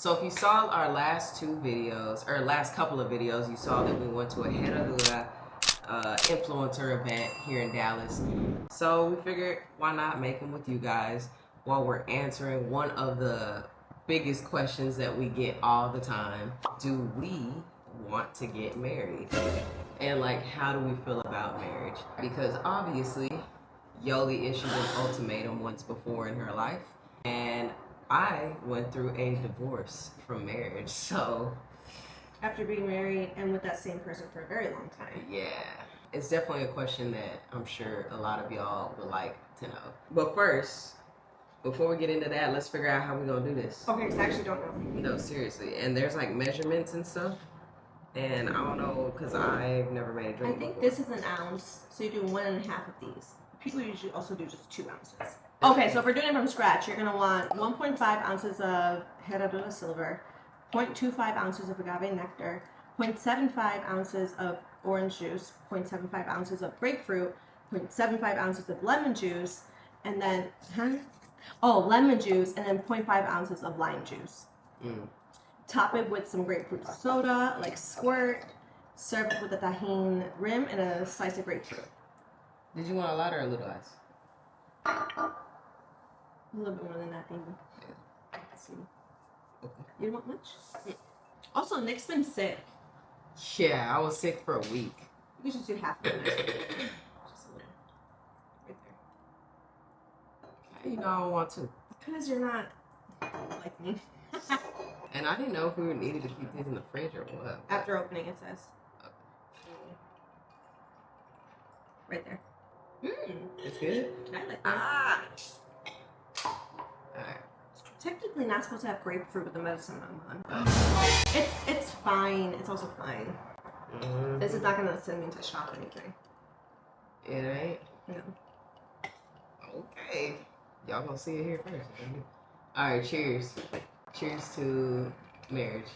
So if you saw our last two videos, or last couple of videos, you saw that we went to a Head influencer event here in Dallas. So we figured, why not make them with you guys while we're answering one of the biggest questions that we get all the time. Do we want to get married? And like, how do we feel about marriage? Because obviously, Yoly issued an ultimatum once before in her life, and I went through a divorce from marriage, so... After being married and with that same person for a very long time. Yeah. It's definitely a question that I'm sure a lot of y'all would like to know. But first, before we get into that, let's figure out how we're going to do this. Okay, because I actually don't know. No, seriously. And there's like measurements and stuff. And I don't know, because I've never made a drink I think before. this is an ounce, so you do 1.5 of these. People usually also do just 2 ounces. Okay, so if we're doing it from scratch, you're going to want 1.5 ounces of Herradura silver, 0.25 ounces of agave nectar, 0.75 ounces of orange juice, 0.75 ounces of grapefruit, 0.75 ounces of lemon juice, and then, lemon juice, and then 0.5 ounces of lime juice. Top it with some grapefruit soda, like squirt. Serve it with a tahini rim and a slice of grapefruit. Did you want a lot or a little ice? A little bit more than that, maybe. Yeah. See. Okay. You don't want much? Also, Nick's been sick. Yeah, I was sick for a week. You can just do half of it. Just a little. Right there. You know I don't want to. Because you're not like me. And I didn't know if we needed to keep these in the fridge or what. After opening, it says. Right there. It's good? I like that. Alright. Technically not supposed to have grapefruit with the medicine on. It's fine. It's also fine. This is not going to send me to shop or anything. It ain't? No. Okay. Y'all gonna see it here first. Alright, cheers. Cheers to marriage.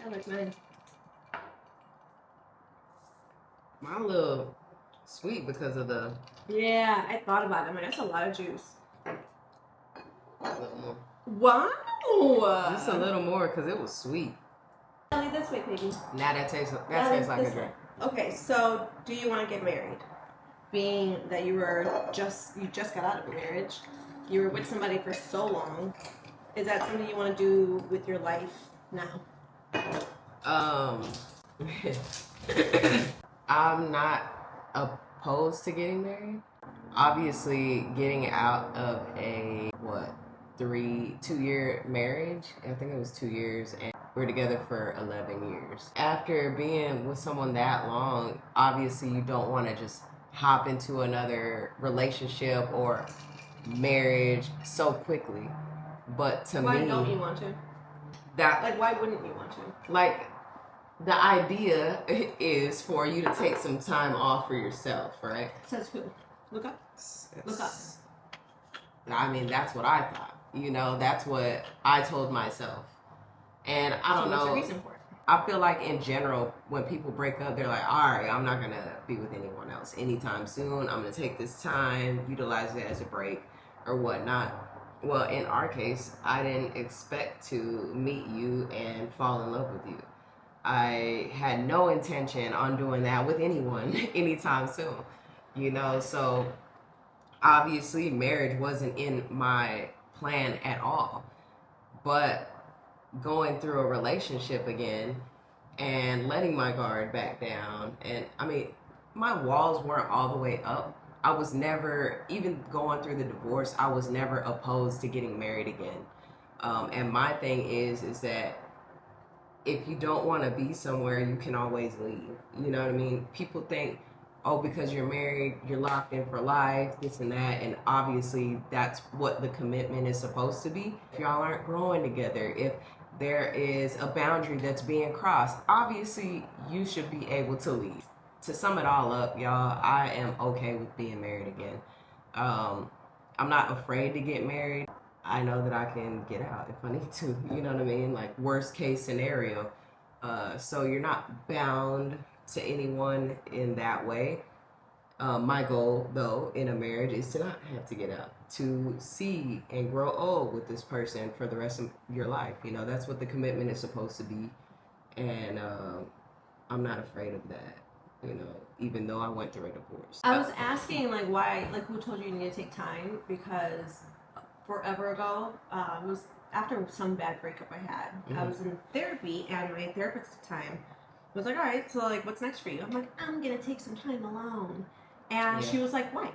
I like mine. Mine a little sweet because of the... Yeah, I thought about it. I mean, that's a lot of juice. A little more. Wow! Just a little more because it was sweet. Leave this way, piggy. Now that tastes like a drink. Okay, so do you want to get married? Being that you just got out of a marriage, you were with somebody for so long, is that something you want to do with your life now? I'm not opposed to getting married. Obviously, getting out of a 2-year marriage. I think it was 2 years, and we were together for 11 years. After being with someone that long, obviously you don't want to just hop into another relationship or marriage so quickly. But to me, why don't you want to? Why wouldn't you want to? Like, the idea is for you to take some time off for yourself, right? Says who? Look up. Look up. I mean, that's what I thought. You know, that's what I told myself. And I don't know. What's the reason for it? I feel like in general, when people break up, they're like, all right, I'm not going to be with anyone else anytime soon. I'm going to take this time, utilize it as a break or whatnot. Well, in our case, I didn't expect to meet you and fall in love with you. I had no intention on doing that with anyone anytime soon, you know, so obviously marriage wasn't in my plan at all. But going through a relationship again and letting my guard back down, and I mean, my walls weren't all the way up. I was never, even going through the divorce, I was never opposed to getting married again. And my thing is that if you don't want to be somewhere, you can always leave. You know what I mean? People think, oh, because you're married, you're locked in for life, this and that. And obviously that's what the commitment is supposed to be. If y'all aren't growing together, if there is a boundary that's being crossed, obviously you should be able to leave. To sum it all up, y'all, I am okay with being married again. I'm not afraid to get married. I know that I can get out if I need to, you know what I mean? Like, worst case scenario. So you're not bound to anyone in that way. My goal, though, in a marriage is to not have to get out, to see and grow old with this person for the rest of your life. You know, that's what the commitment is supposed to be. And I'm not afraid of that, you know, even though I went through a divorce. I was asking, like, why, like, who told you need to take time? Because forever ago, it was after some bad breakup I had. I was in therapy, and my therapist at the time was like, all right, so, like, what's next for you? I'm like, I'm going to take some time alone. And she was like, why?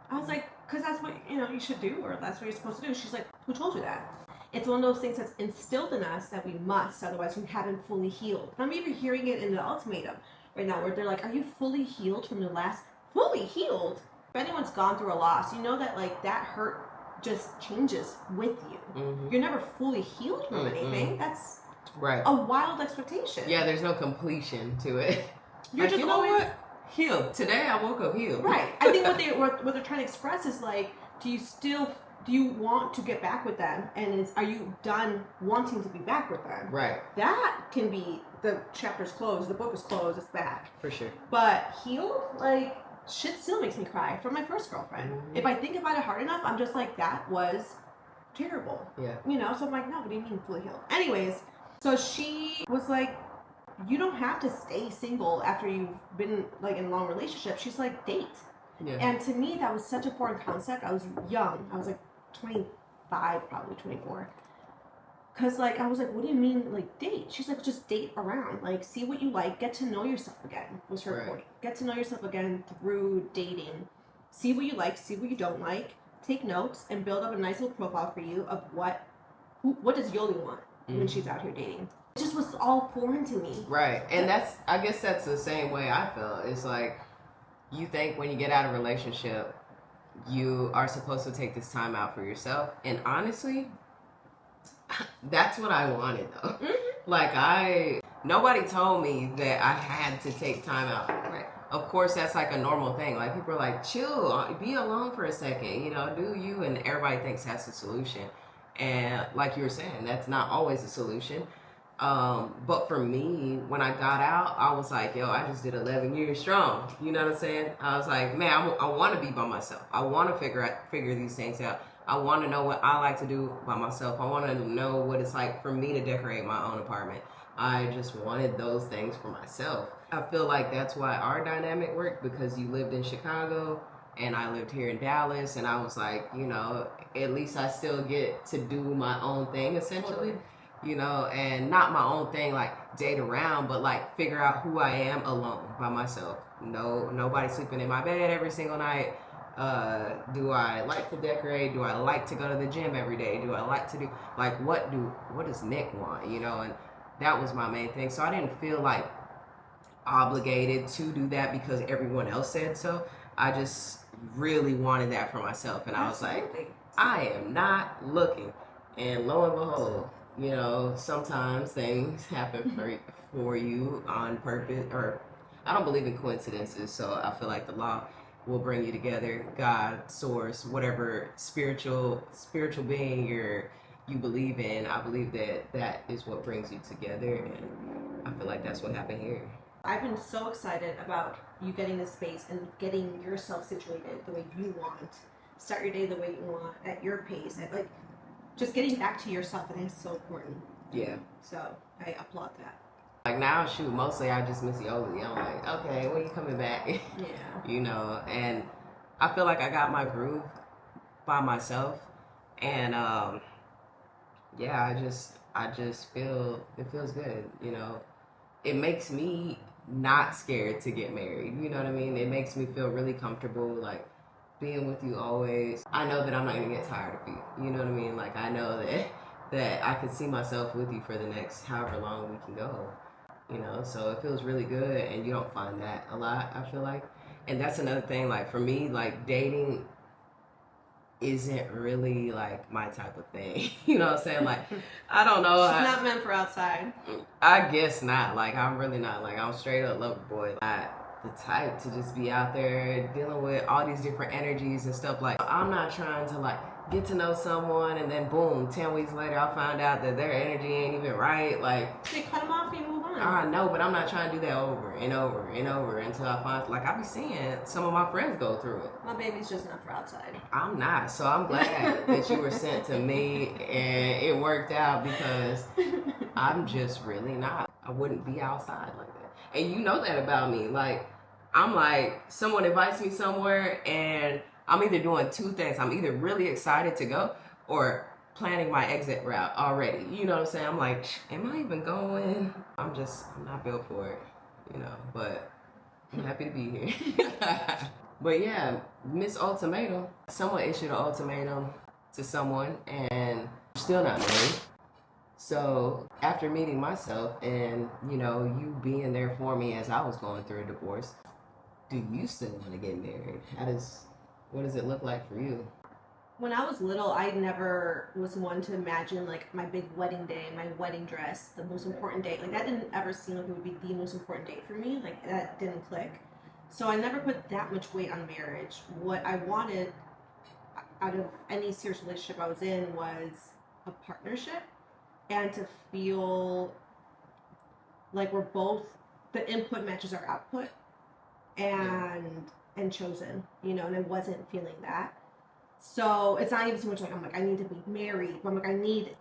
I was like, because that's what, you know, you should do, or that's what you're supposed to do. She's like, who told you that? It's one of those things that's instilled in us that we must, otherwise we haven't fully healed. I'm even hearing it in the ultimatum right now, where they're like, are you fully healed from the last? Fully healed? If anyone's gone through a loss, you know that, like, that hurt just changes with you. You're never fully healed from anything. That's a wild expectation. Yeah, there's no completion to it. You're like, just you know always what? Healed. Today I woke up healed. Right. I think what they're trying to express is, like, do you want to get back with them, and are you done wanting to be back with them? Right. That can be, the chapter's closed, the book is closed, it's back. For sure. But healed, like, shit still makes me cry from my first girlfriend. If I think about it hard enough, I'm just like, that was terrible. Yeah. You know, so I'm like, no, what do you mean fully healed? Anyways, so she was like, you don't have to stay single after you've been, like, in a long relationship. She's like, date. Yeah. And to me, that was such a foreign concept. I was young. I was like 25, probably 24. Because, like, I was like, what do you mean, like, date? She's like, just date around. Like, see what you like. Get to know yourself again, was her point. Get to know yourself again through dating. See what you like, see what you don't like. Take notes and build up a nice little profile for you of what does Yoly want when she's out here dating. It just was all foreign to me. Right. And I guess that's the same way I feel. It's like, you think when you get out of a relationship, you are supposed to take this time out for yourself. And honestly, that's what I wanted, though. Like, nobody told me that I had to take time out. Right. Of course, that's like a normal thing. Like, people are like, chill, be alone for a second, you know, do you. And everybody thinks that's the solution. And like you were saying, that's not always the solution. But for me, when I got out, I was like, yo, I just did 11 years strong. You know what I'm saying? I was like, man, I want to be by myself. I want to figure these things out. I want to know what I like to do by myself. I want to know what it's like for me to decorate my own apartment. I just wanted those things for myself. I feel like that's why our dynamic worked, because you lived in Chicago and I lived here in Dallas, and I was like, you know, at least I still get to do my own thing, essentially. You know, and not my own thing, like date around, but like figure out who I am alone by myself. No, nobody sleeping in my bed every single night. Do I like to decorate? Do I like to go to the gym every day? Do I like to do, like, what does Nick want? You know, and that was my main thing. So I didn't feel like obligated to do that because everyone else said so. I just really wanted that for myself, and I was like, I am not looking. And lo and behold, you know, sometimes things happen for you on purpose, or I don't believe in coincidences, so I feel like the law will bring you together. God, source, whatever spiritual being you believe in, I believe that is what brings you together, and I feel like that's what happened here. I've been so excited about you getting this space and getting yourself situated the way you want. Start your day the way you want, at your pace, at, like, just getting back to yourself. I think it's so important. Yeah. So I applaud that. Like, now, shoot, mostly I just miss Yoly. I'm like, okay, when you coming back? Yeah. You know, and I feel like I got my groove by myself, and yeah, I just feel, it feels good. You know, it makes me not scared to get married. You know what I mean? It makes me feel really comfortable, like, being with you always. I know that I'm not gonna get tired of you. You know what I mean? Like, I know that I could see myself with you for the next however long we can go. You know, so it feels really good, and you don't find that a lot, I feel like. And that's another thing, like, for me, like, dating isn't really, like, my type of thing. You know what I'm saying? Like, I don't know. She's not meant for outside. I guess not. Like, I'm really not. Like, I'm straight up lover boy. Not the type to just be out there dealing with all these different energies and stuff. Like, I'm not trying to, like, get to know someone and then boom, 10 weeks later I find out that their energy ain't even right. Like, they cut them off and you move on. fun. I know, but I'm not trying to do that over and over and over until I find, like, I be seeing some of my friends go through it. My baby's just not for outside. I'm not, so I'm glad that you were sent to me and it worked out because I'm just really not. I wouldn't be outside like that. And you know that about me. Like, I'm like, someone invites me somewhere and I'm either doing two things. I'm either really excited to go or planning my exit route already. You know what I'm saying? I'm like, am I even going? I'm not built for it, you know, but I'm happy to be here. But yeah, Miss Ultimatum, someone issued an ultimatum to someone and still not married. So after meeting myself and, you know, you being there for me as I was going through a divorce, do you still want to get married? What does it look like for you? When I was little, I never was one to imagine like my big wedding day, my wedding dress, the most important date. Like that didn't ever seem like it would be the most important date for me. Like that didn't click. So I never put that much weight on marriage. What I wanted out of any serious relationship I was in was a partnership and to feel like we're both, the input matches our output and chosen, you know, and I wasn't feeling that. So it's not even so much like I'm like I need to be married, but I'm like I need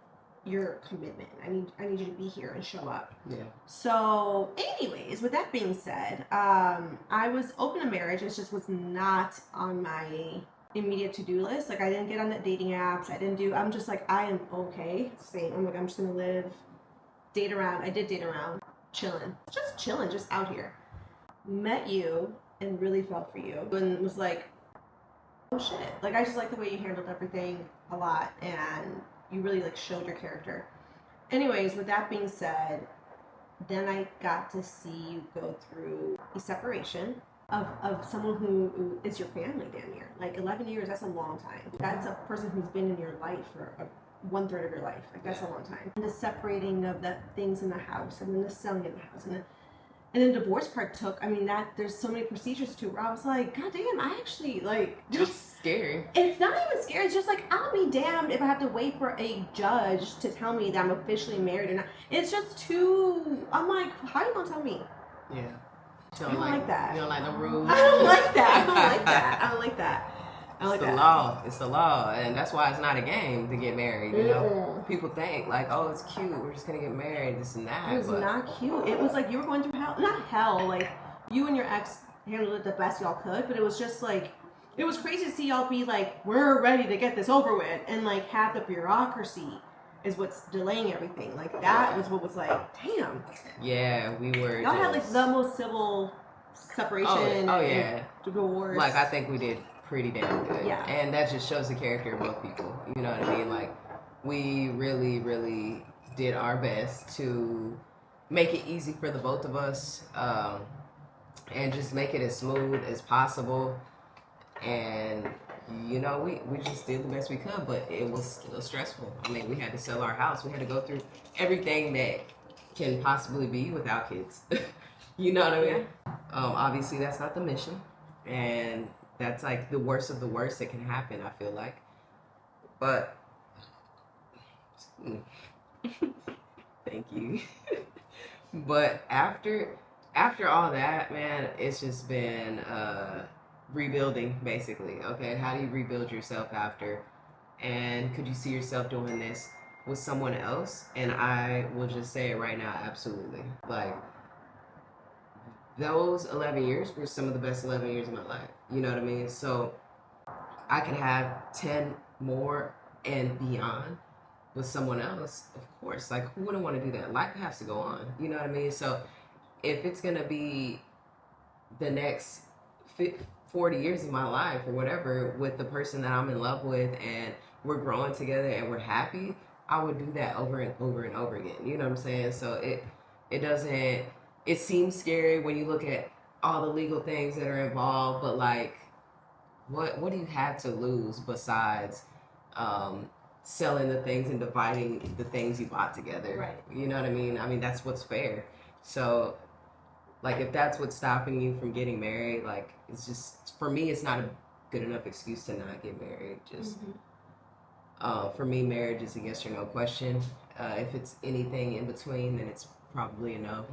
your commitment. I need you to be here and show up. Yeah. So, anyways, with that being said, I was open to marriage. It just was not on my immediate to-do list. Like I didn't get on the dating apps. I'm just like I am okay. Same. I'm like I'm just gonna date around. I did date around, chilling, just out here. Met you and really fell for you and was like, oh shit, like I just like the way you handled everything a lot and you really like showed your character. Anyways, with that being said, then I got to see you go through a separation of someone who is your family damn near. Like 11 years, that's a long time. That's a person who's been in your life for 1/3 of your life. Like that's a long time. And the separating of the things in the house and then the selling of the house and the divorce part there's so many procedures to it where I was like, God damn, I actually like It's scary. It's not even scary. It's just like, I'll be damned if I have to wait for a judge to tell me that I'm officially married or not. It's just too, I'm like, how are you going to tell me? Yeah. I don't like that. You don't like the rules? I don't like that. I don't like that. It's the law, and that's why it's not a game to get married. You know, people think like, oh, it's cute. We're just gonna get married, this and that. It was not cute. It was like you were going through hell. Not hell. Like you and your ex handled it the best y'all could, but it was just like it was crazy to see y'all be like, we're ready to get this over with, and like have the bureaucracy is what's delaying everything. Like that was what was like, damn. Yeah, we were. Y'all had like the most civil separation. Oh yeah. Divorce. Like I think we did pretty damn good. Yeah. And that just shows the character of both people. You know what I mean? Like, we really, really did our best to make it easy for the both of us and just make it as smooth as possible. And, you know, we just did the best we could, but it was still stressful. I mean, we had to sell our house. We had to go through everything that can possibly be without kids. You know what I mean? Yeah. Obviously, that's not the mission. And that's like the worst of the worst that can happen, I feel like. But thank you. But after all that, man, it's just been rebuilding basically. Okay, how do you rebuild yourself after? And could you see yourself doing this with someone else? And I will just say it right now, absolutely. Like, those 11 years were some of the best 11 years of my life. You know what I mean? So I could have 10 more and beyond with someone else, of course. Like, who wouldn't want to do that? Life has to go on. You know what I mean? So if it's going to be the next 40 years of my life or whatever with the person that I'm in love with and we're growing together and we're happy, I would do that over and over and over again. You know what I'm saying? So it doesn't... It seems scary when you look at all the legal things that are involved, but like, what do you have to lose besides selling the things and dividing the things you bought together? Right. You know what I mean? I mean, that's what's fair. So, like, if that's what's stopping you from getting married, like, it's just, for me, it's not a good enough excuse to not get married. Just, for me, marriage is a yes or no question. If it's anything in between, then it's probably a no.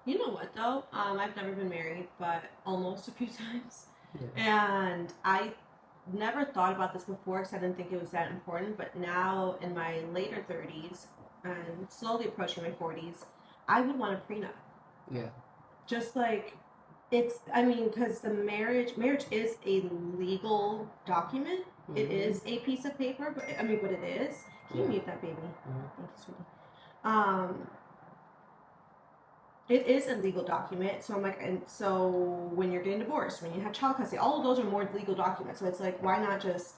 You know what though? I've never been married, but almost a few times. Yeah. And I never thought about this before because I didn't think it was that important. But now in my later 30s and slowly approaching my 40s, I would want a prenup. Yeah. Just like I mean, because the marriage is a legal document. Mm-hmm. It is a piece of paper, but I mean, what it is. Can you mute that baby? Mm-hmm. Thank you, sweetie. It is a legal document. So I'm like, and so when you're getting divorced, when you have child custody, all of those are more legal documents. So it's like, why not just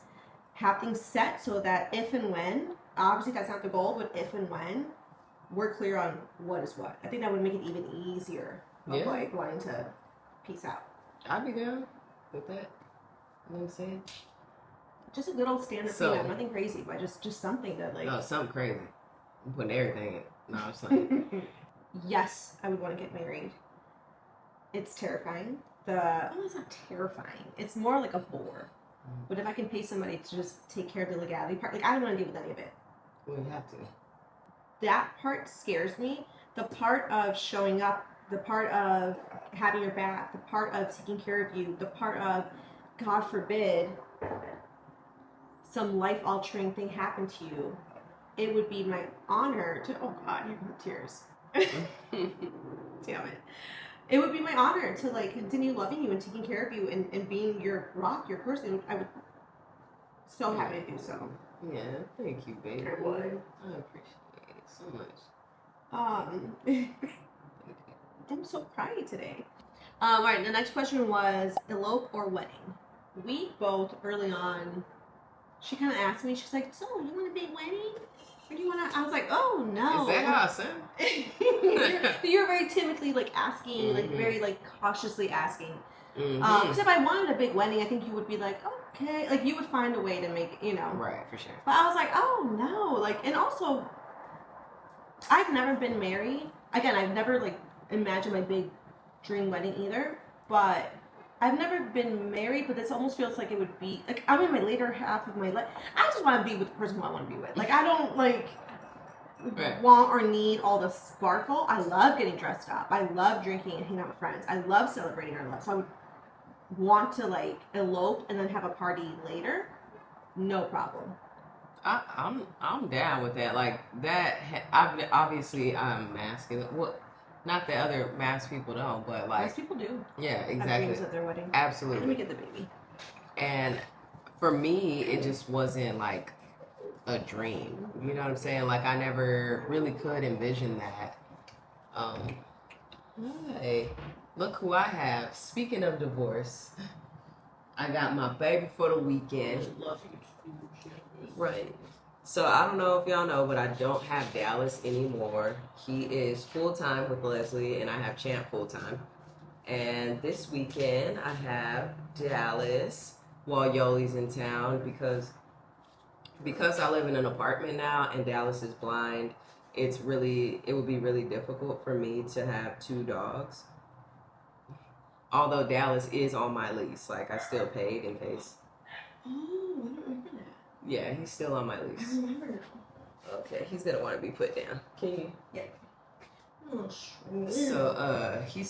have things set so that if and when, obviously that's not the goal, but if and when, we're clear on what is what. I think that would make it even easier of like wanting to peace out. I'd be down with that. You know what I'm saying? Just a good old standard prenup, nothing crazy, but just something that like. No, something crazy. I'm putting everything in. No, it's like. Yes, I would want to get married. It's terrifying. It's not terrifying. It's more like a bore. But if I can pay somebody to just take care of the legality part, like I don't want to deal with any of it. Well, you have to. That part scares me. The part of showing up, the part of having your back, the part of taking care of you, the part of, God forbid, some life-altering thing happened to you. It would be my honor to. Oh God, here come tears. Damn it. It would be my honor to like continue loving you and taking care of you and being your rock, your person. I would so happy to do so. Yeah, thank you, baby. I would. I appreciate it so much. I'm so crying today. All right, the next question was elope or wedding. We both early on, she kind of asked me, she's like, so you want a big wedding? Or do you want to? I was like, oh no. Is that how I sound? You're very timidly like asking, like very like cautiously asking. Mm-hmm. Because if I wanted a big wedding, I think you would be like, okay, like you would find a way to make it, Right, for sure. But I was like, oh no, like, and also, I've never been married. Again, I've never like imagined my big dream wedding either. But I've never been married. But this almost feels like it would be like I'm in my later half of my life. I just want to be with the person who I want to be with. Like I don't like. Right. Want or need all the sparkle. I love getting dressed up. I love drinking and hanging out with friends. I love celebrating our love. So I would want to like elope and then have a party later. No problem. I'm down with that. Like that. Obviously I'm masculine. Well, not that other masked people don't, but like most people do. Yeah, exactly. Have dreams at their wedding. Absolutely. Let me get the baby. And for me, it just wasn't like a dream, you know what I'm saying? Like I never really could envision that. Hey, look who I have. Speaking of divorce, I got my baby for the weekend. Right. So I don't know if y'all know, but I don't have Dallas anymore. He is full-time with Leslie, and I have Champ full-time. And this weekend, I have Dallas while Yoly's in town because I live in an apartment now and Dallas is blind. It would be really difficult for me to have two dogs. Although Dallas is on my lease, like I still paid in case. Oh, I don't remember that. Yeah, he's still on my lease. I remember now. Okay, he's gonna want to be put down. Can you? Yeah. Oh, so he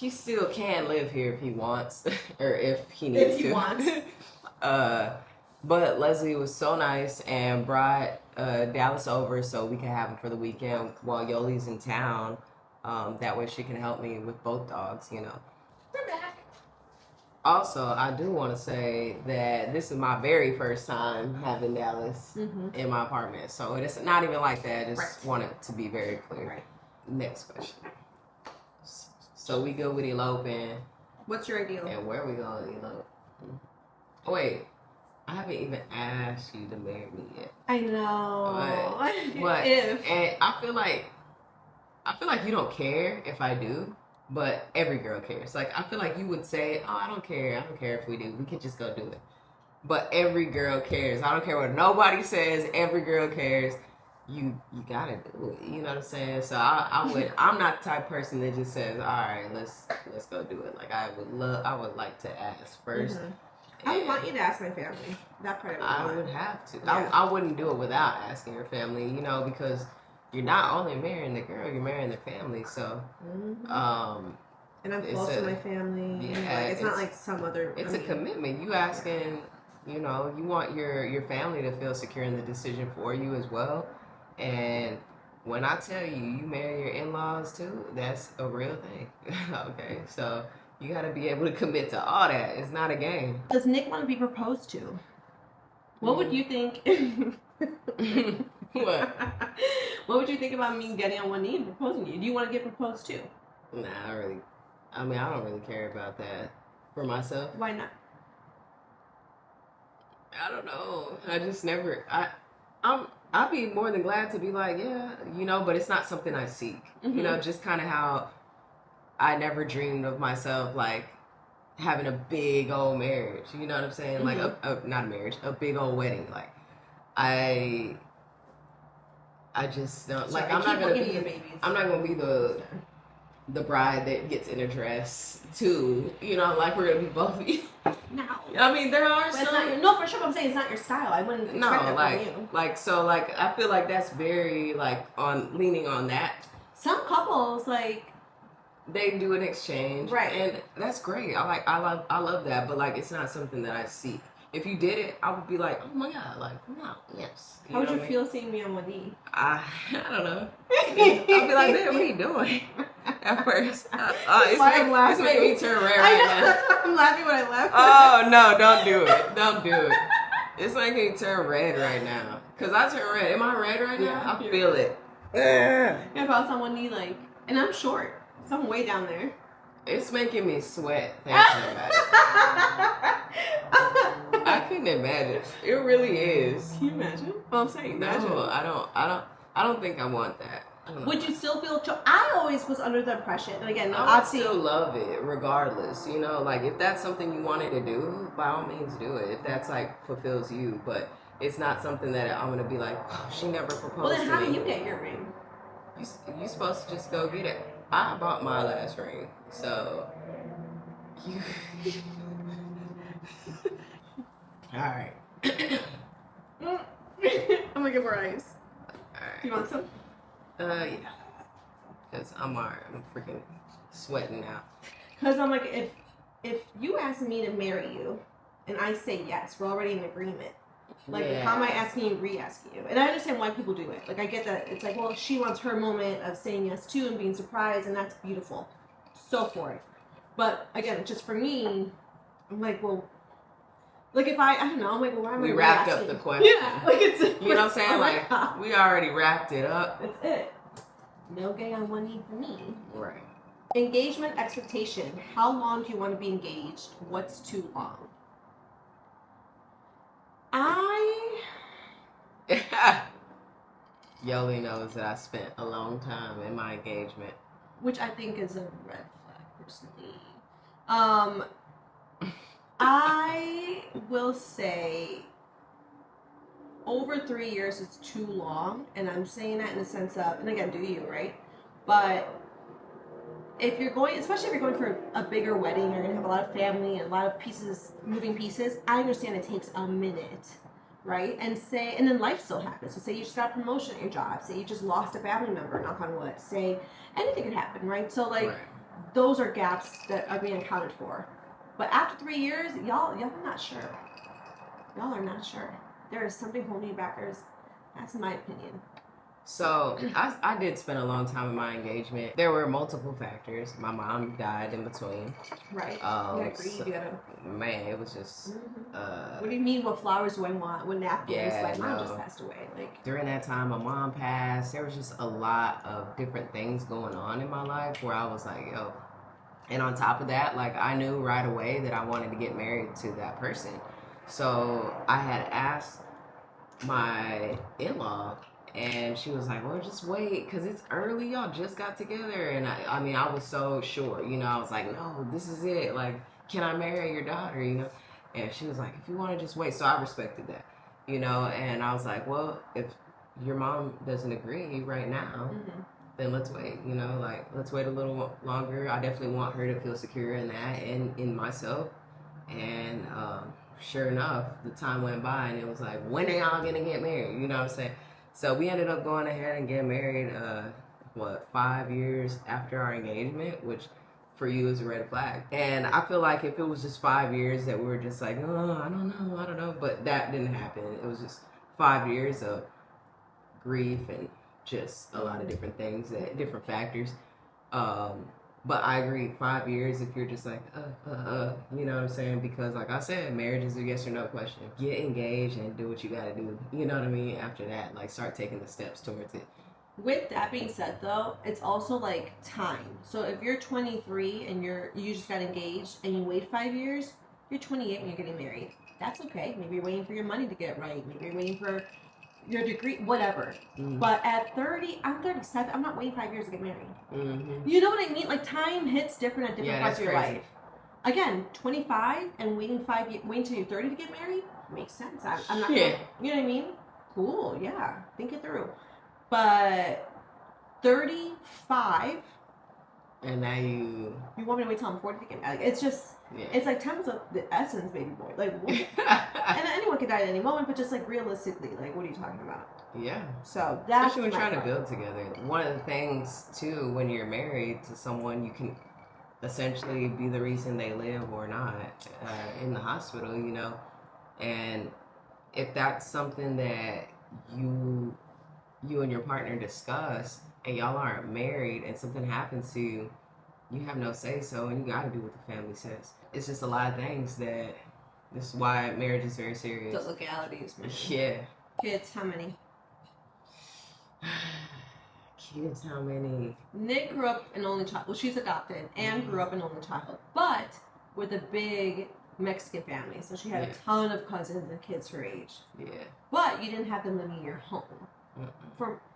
still can live here if he wants, or if he needs to. If he wants. But Leslie was so nice and brought Dallas over so we can have him for the weekend while Yoly's in town. That way she can help me with both dogs, We're back. Also, I do want to say that this is my very first time having Dallas in my apartment. So it's not even like that. I just want it to be very clear. Right. Next question. So we go with eloping. What's your ideal? And where we going to elope? Wait. I haven't even asked you to marry me yet. I know. But and I feel like you don't care if I do, but every girl cares. Like I feel like you would say, "Oh, I don't care. I don't care if we do. We can just go do it." But every girl cares. I don't care what nobody says. Every girl cares. You gotta do it. You know what I'm saying? So I'm not the type of person that just says, "All right, let's go do it." Like I would like to ask first. I would want you to ask my family. That part I would have to. Yeah. I wouldn't do it without asking your family, because you're not only marrying the girl, you're marrying the family. So, and I'm close to my family. Yeah, like, it's not like some other. It's a commitment. You asking, you know, you want your family to feel secure in the decision for you as well. And when I tell you, you marry your in-laws too, that's a real thing. Okay, so you got to be able to commit to all that. It's not a game. Does Nick want to be proposed to? What would you think? What? What would you think about me getting on one knee and proposing to you? Do you want to get proposed to? Nah, I don't really care about that for myself. Why not? I don't know. I just never. I'd be more than glad to be like, yeah, you know, but it's not something I seek. You know, just kind of how I never dreamed of myself like having a big old marriage. You know what I'm saying? Like not a marriage, a big old wedding. Like I just don't like. I'm not gonna be the bride that gets in a dress too. You know, like we're gonna be both. No. I mean, there are some. No, for sure. But I'm saying it's not your style. I wouldn't expect that from you. Like I feel like that's very like on leaning on that. Some couples like they do an exchange, right? And that's great. I love that. But like, it's not something that I seek. If you did it, I would be like, oh my god, like, wow, yes. How would you feel seeing me on one knee? I don't know. I'd be like, man, what are you doing? At first, it's making me turn red right now. I'm laughing when I laugh. Oh no, don't do it. Don't do it. It's making me turn red right now. Cause I turn red. Am I red right now? I feel it. Yeah, if I was on one knee, like, and I'm short, so I'm way down there. It's making me sweat thinking about it. I couldn't imagine. It really is. Can you imagine? Well, I'm saying imagine. No, I don't think I want that. Would you still feel? I always was under the impression, and again, I would still love it regardless. You know, like if that's something you wanted to do, by all means do it. If that's like fulfills you, but it's not something that I'm gonna be like, oh, she never proposed to me. Well, then how do you get your ring? You supposed to just go get it. I bought my last ring, so you. All right. I'm gonna get more ice. All right. You want some? Yeah. Cause I'm alright. I'm freaking sweating now. Cause I'm like, if you ask me to marry you, and I say yes, we're already in agreement. Like, how am I asking you, re-asking you? And I understand why people do it. Like, I get that. It's like, well, she wants her moment of saying yes too and being surprised, and that's beautiful. So for it. But again, just for me, I'm like, well, like if I don't know, I'm like, well, why am I We wrapped up the question. Yeah, like it's. You know what I'm saying? Like, we already wrapped it up. That's it. No gay on one knee for me. Right. Engagement expectation. How long do you want to be engaged? What's too long? Yoly knows that I spent a long time in my engagement. Which I think is a red flag, personally. I will say over 3 years is too long, and I'm saying that in the sense of, and again, do you, right? But if you're going, especially if you're going for a bigger wedding, you're going to have a lot of family and a lot of pieces, moving pieces. I understand it takes a minute, right? And then life still happens. So say you just got a promotion at your job. Say you just lost a family member, knock on wood. Say anything could happen, right? So like, those are gaps that are being accounted for. But after 3 years, y'all are not sure. Y'all are not sure. There is something holding you back. That's my opinion. So I did spend a long time in my engagement. There were multiple factors. My mom died in between. Right. You gotta man, it was just. What do you mean? What flowers do I want? What napkins? Yeah, my mom just passed away. Like during that time, my mom passed. There was just a lot of different things going on in my life where I was like, yo. And on top of that, like I knew right away that I wanted to get married to that person. So I had asked my in-law. And she was like, well, just wait, because it's early. Y'all just got together. And I mean, I was so sure, you know, I was like, no, this is it. Like, can I marry your daughter, you know? And she was like, if you want to just wait. So I respected that, you know? And I was like, well, if your mom doesn't agree right now, then let's wait, you know? Like, let's wait a little longer. I definitely want her to feel secure in that and in myself. And sure enough, the time went by and it was like, when are y'all going to get married? You know what I'm saying? So we ended up going ahead and getting married, 5 years after our engagement, which for you is a red flag. And I feel like if it was just 5 years that we were just like, oh, I don't know. But that didn't happen. It was just 5 years of grief and just a lot of different things, different factors. But I agree, 5 years if you're just like, you know what I'm saying? Because like I said, marriage is a yes or no question. Get engaged and do what you gotta do. You know what I mean? After that, like start taking the steps towards it. With that being said, though, it's also like time. So if you're 23 and you just got engaged and you wait 5 years, you're 28 when you're getting married. That's okay. Maybe you're waiting for your money to get right. Maybe you're waiting for your degree, whatever. But at 30, I'm 37. I'm not waiting 5 years to get married. You know what I mean? Like time hits different at different parts of your life. Again, 25 and waiting till you're 30 to get married makes sense. I'm not. You know what I mean? Cool. Yeah. Think it through. But 35, and now you want me to wait till I'm 40 to get married? It's just, it's like time's of the essence, baby boy. Like, and anyone could die at any moment, but just like realistically, like, what are you talking about? Yeah. So that's especially when you're trying to build together. One of the things too, when you're married to someone, you can essentially be the reason they live or not in the hospital. You know, and if that's something that you and your partner discuss and y'all aren't married and something happens to you, you have no say so and you got to do what the family says. It's just a lot of things this is why marriage is very serious. The legalities, man. Yeah. Kids, how many? Kids, how many? Nick grew up an only child. Well, she's adopted and grew up an only child, but with a big Mexican family. So she had a ton of cousins and kids her age. Yeah. But you didn't have them living in your home.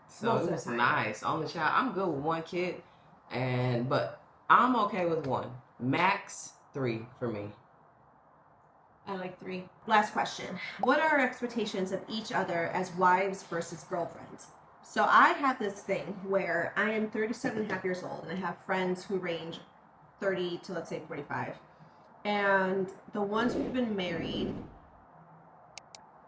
So it was nice. Only child. I'm good with one kid, but I'm okay with one. Max 3 for me. I like 3. Last question. What are our expectations of each other as wives versus girlfriends? So I have this thing where I am 37 and a half years old and I have friends who range 30 to let's say 45. And the ones who've been married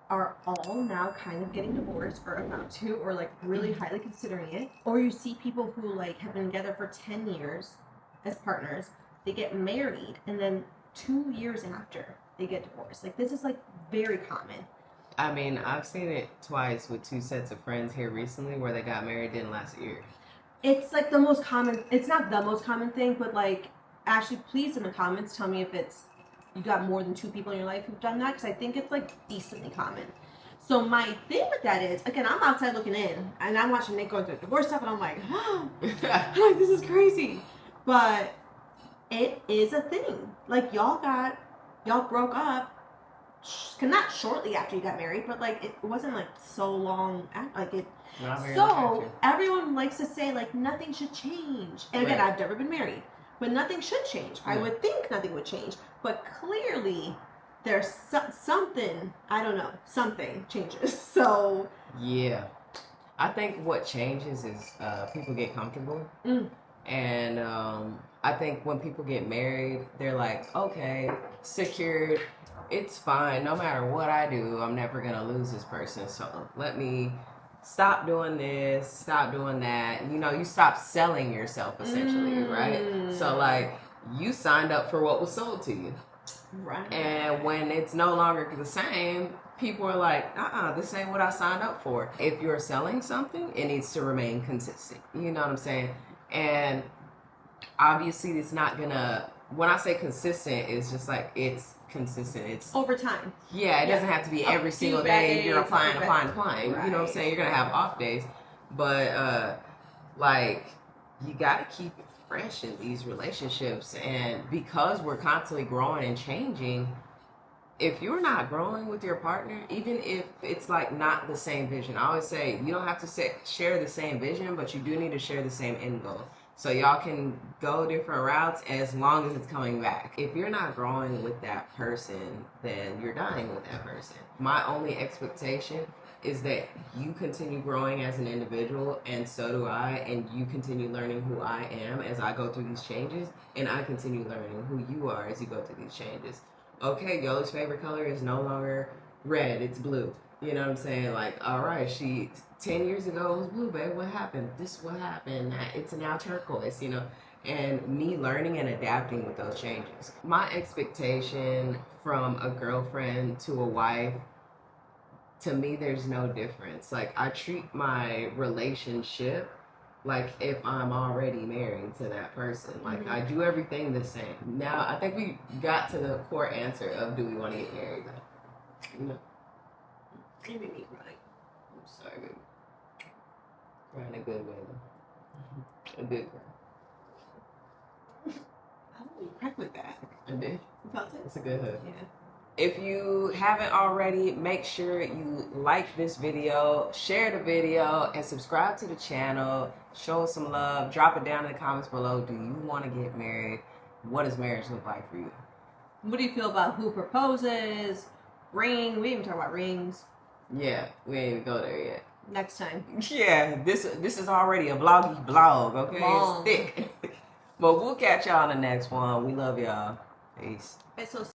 are all now kind of getting divorced or about to, or like really highly considering it. Or you see people who like have been together for 10 years as partners, they get married and then 2 years after they get divorced. Like this is like very common. I mean, I've seen it twice with 2 sets of friends here recently where they got married didn't last a year. It's like the most common, it's not the most common thing, but like actually please in the comments tell me if it's you got more than 2 people in your life who've done that, because I think it's like decently common. So my thing with that is, again, I'm outside looking in and I'm watching Nick going through divorce stuff and I'm like, oh, like this is crazy. But it is a thing. Like y'all broke up, not shortly after you got married, but like it wasn't like so long after, like it. So everyone likes to say like nothing should change. And again, I've never been married. But nothing should change. I would think nothing would change. But clearly, there's something, I don't know, something changes. So. Yeah. I think what changes is people get comfortable. And I think when people get married, they're like, okay, secured, it's fine. No matter what I do, I'm never going to lose this person. So let me stop doing this, stop doing that. You know, you stop selling yourself essentially, right? So like you signed up for what was sold to you. Right. And when it's no longer the same, people are like, this ain't what I signed up for. If you're selling something, it needs to remain consistent. You know what I'm saying? And obviously it's not gonna, when I say consistent, it's just like it's consistent. It's over time. Yeah, it doesn't have to be every single day you're applying. Right. You know what I'm saying? You're gonna have off days, but like you gotta keep it fresh in these relationships. And because we're constantly growing and changing, if you're not growing with your partner, even if it's like not the same vision, I always say you don't have to share the same vision, but you do need to share the same end goal. So y'all can go different routes as long as it's coming back. If you're not growing with that person, then you're dying with that person. My only expectation is that you continue growing as an individual, and so do I, and you continue learning who I am as I go through these changes, and I continue learning who you are as you go through these changes. Okay, Yoly's favorite color is no longer red, it's blue. You know what I'm saying? Like, all right, 10 years ago it was blue, babe. What happened? This is what happened. It's now turquoise, you know? And me learning and adapting with those changes. My expectation from a girlfriend to a wife, to me, there's no difference. Like, I treat my relationship like if I'm already married to that person. Like, I do everything the same. Now, I think we got to the core answer of, do we want to get married? You know? You made me cry. I'm sorry, baby. Cry in a good way, though. A good cry. How did you crack with that? I did. You felt it? It's a good hug. Yeah. If you haven't already, make sure you like this video, share the video, and subscribe to the channel. Show us some love. Drop it down in the comments below. Do you want to get married? What does marriage look like for you? What do you feel about who proposes? Ring. We didn't even talk about rings. Yeah, we ain't even go there yet. Next time. Yeah, this is already a vloggy blog, okay? Long. It's thick. But we'll catch y'all on the next one. We love y'all. Peace. Besos.